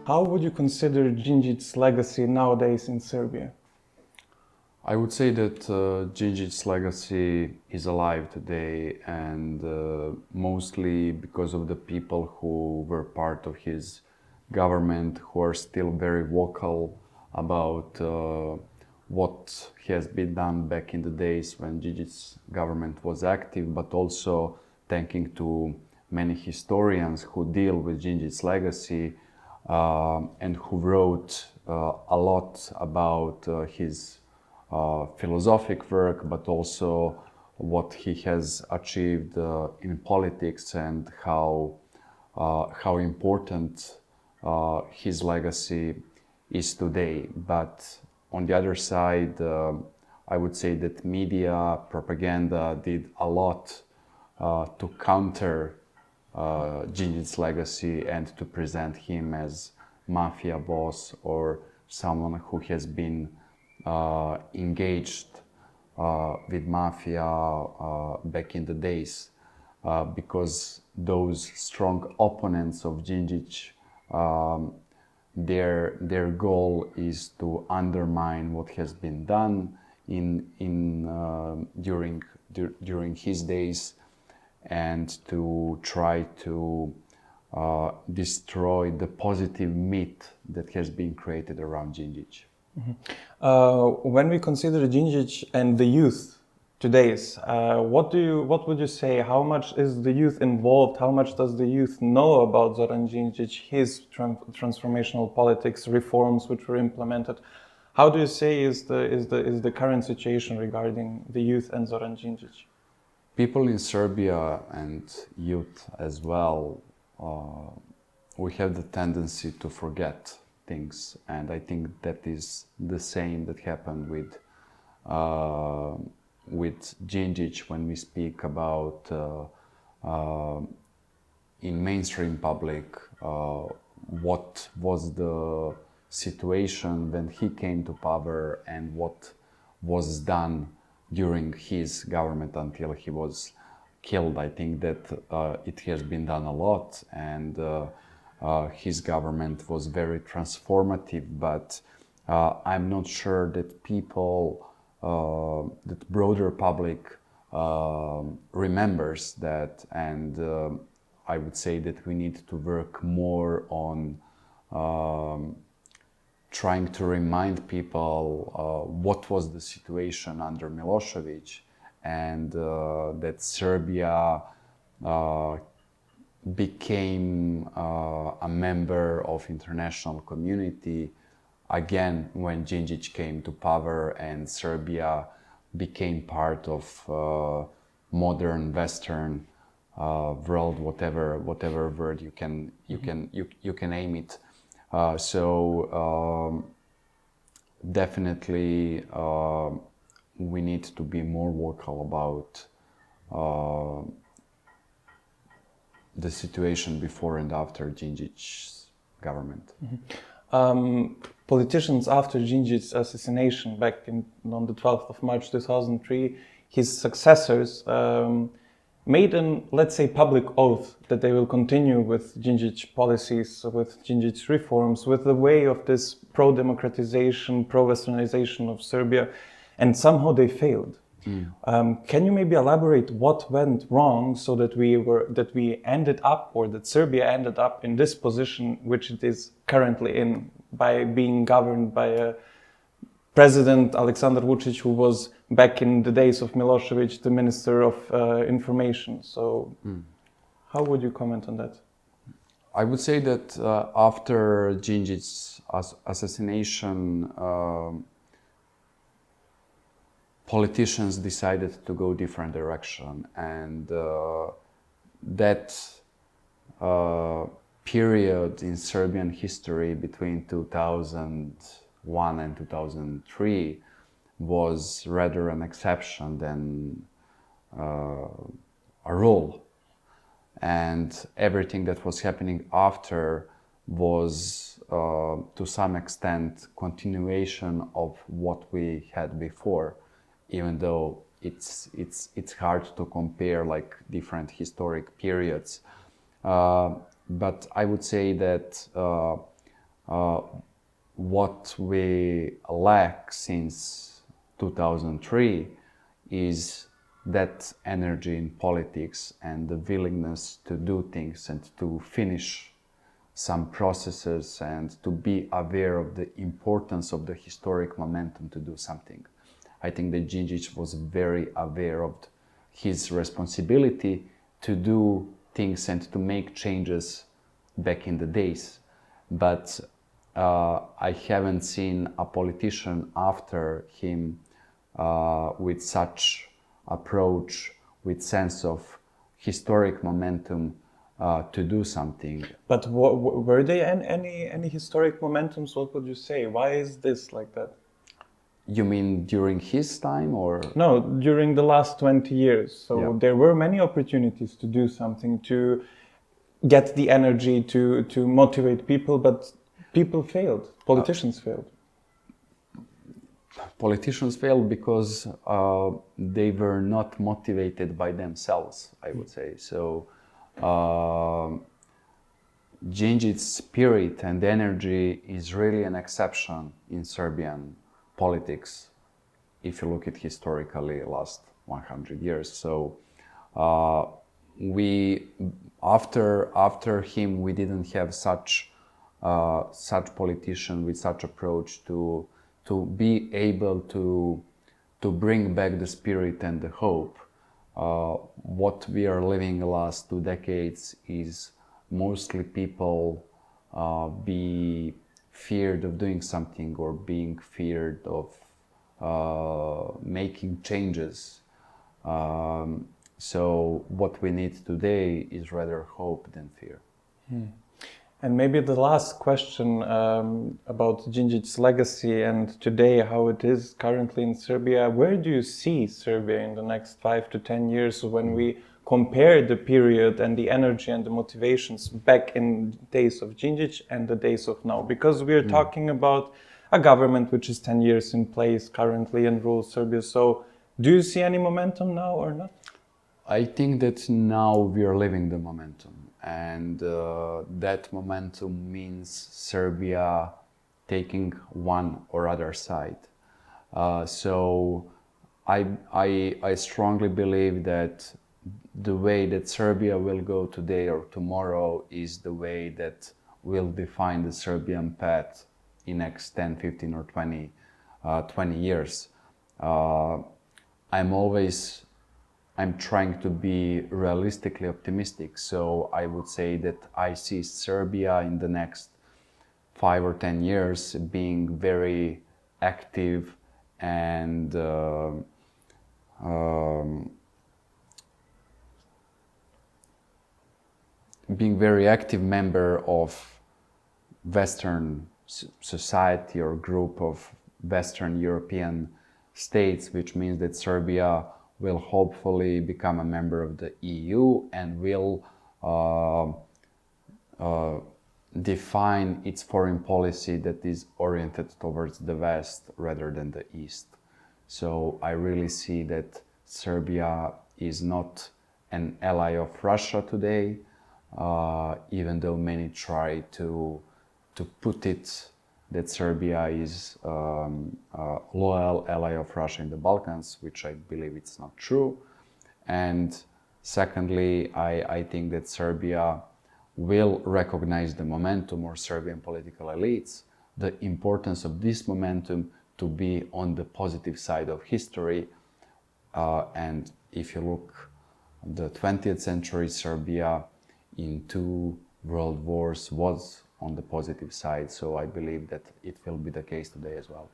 How would you consider Djindjic's legacy nowadays in Serbia? I would say that Genji's legacy is alive today, and mostly because of the people who were part of his government, who are still very vocal about what has been done back in the days when Genji's government was active, but also thanking to many historians who deal with Genji's legacy and who wrote a lot about his philosophic work, but also what he has achieved in politics and how important his legacy is today. But on the other side, I would say that media propaganda did a lot to counter Djindjic's legacy and to present him as mafia boss or someone who has been engaged with mafia back in the days, because those strong opponents of Djindjic, their goal is to undermine what has been done during his days, and to try to destroy the positive myth that has been created around Djindjic. When we consider Djindjic and the youth today's, what would you say? How much is the youth involved? How much does the youth know about Zoran Djindjic, his transformational politics reforms which were implemented? How do you say is the current situation regarding the youth and Zoran Djindjic? People in Serbia and youth as well, we have the tendency to forget things, and I think that is the same that happened with Djindjic when we speak about in mainstream public what was the situation when he came to power and what was done during his government until he was killed. I think that it has been done a lot, and his government was very transformative, but I'm not sure that people, that broader public remembers that, and I would say that we need to work more on trying to remind people what was the situation under Milosevic, and that Serbia became a member of international community again when Djindjic came to power, and Serbia became part of modern Western world, whatever word you can aim it. So definitely we need to be more vocal about the situation before and after Djindjic's government. Politicians after Djindjic's assassination back on the 12th of March 2003, his successors made an, let's say, public oath that they will continue with Djindjic policies, with Djindjic's reforms, with the way of this pro-democratization, pro-westernization of Serbia, and somehow they failed. Can you maybe elaborate what went wrong so that we ended up, or that Serbia ended up in this position which it is currently in, by being governed by a President Aleksandar Vučić, who was back in the days of Milosevic the Minister of Information? So how would you comment on that? I would say that after Djindjic's assassination, politicians decided to go different direction, and that period in Serbian history between 2001 and 2003 was rather an exception than a rule, and everything that was happening after was to some extent continuation of what we had before, even though it's hard to compare like different historic periods. But I would say that what we lack since 2003 is that energy in politics and the willingness to do things and to finish some processes and to be aware of the importance of the historic momentum to do something. I think that Djindjic was very aware of his responsibility to do things and to make changes back in the days. But I haven't seen a politician after him with such approach, with sense of historic momentum to do something. But were there any historic momentums? What would you say? Why is this like that? You mean during his time or? No, during the last 20 years. So Yeah. there were many opportunities to do something, to get the energy, to motivate people, but people failed. Politicians failed. Politicians failed because they were not motivated by themselves, I would say. So Djindjic's spirit and energy is really an exception in Serbian politics, if you look at historically last 100 years. So after him, we didn't have such politician with such approach to be able to bring back the spirit and the hope. What we are living the last 2 decades is mostly people be feared of doing something or being feared of making changes. So what we need today is rather hope than fear. And maybe the last question about Djindjic's legacy and today, how it is currently in Serbia. Where do you see Serbia in the next 5 to 10 years when we compare the period and the energy and the motivations back in days of Djindjic and the days of now? Because we are talking about a government which is 10 years in place currently and rules Serbia. So do you see any momentum now or not? I think that now we are living the momentum, and that momentum means Serbia taking one or other side. So I strongly believe that the way that Serbia will go today or tomorrow is the way that will define the Serbian path in next 10, 15 or 20 years. I'm trying to be realistically optimistic. So I would say that I see Serbia in the next 5 or 10 years being very active and being very active member of Western society or group of Western European states, which means that Serbia will hopefully become a member of the EU and will define its foreign policy that is oriented towards the West rather than the East. So I really see that Serbia is not an ally of Russia today, even though many try to put it that Serbia is a loyal ally of Russia in the Balkans, which I believe it's not true. And secondly, I think that Serbia will recognize the momentum, or Serbian political elites, the importance of this momentum to be on the positive side of history. And if you look at the 20th century, Serbia in 2 world wars was on the positive side. So I believe that it will be the case today as well.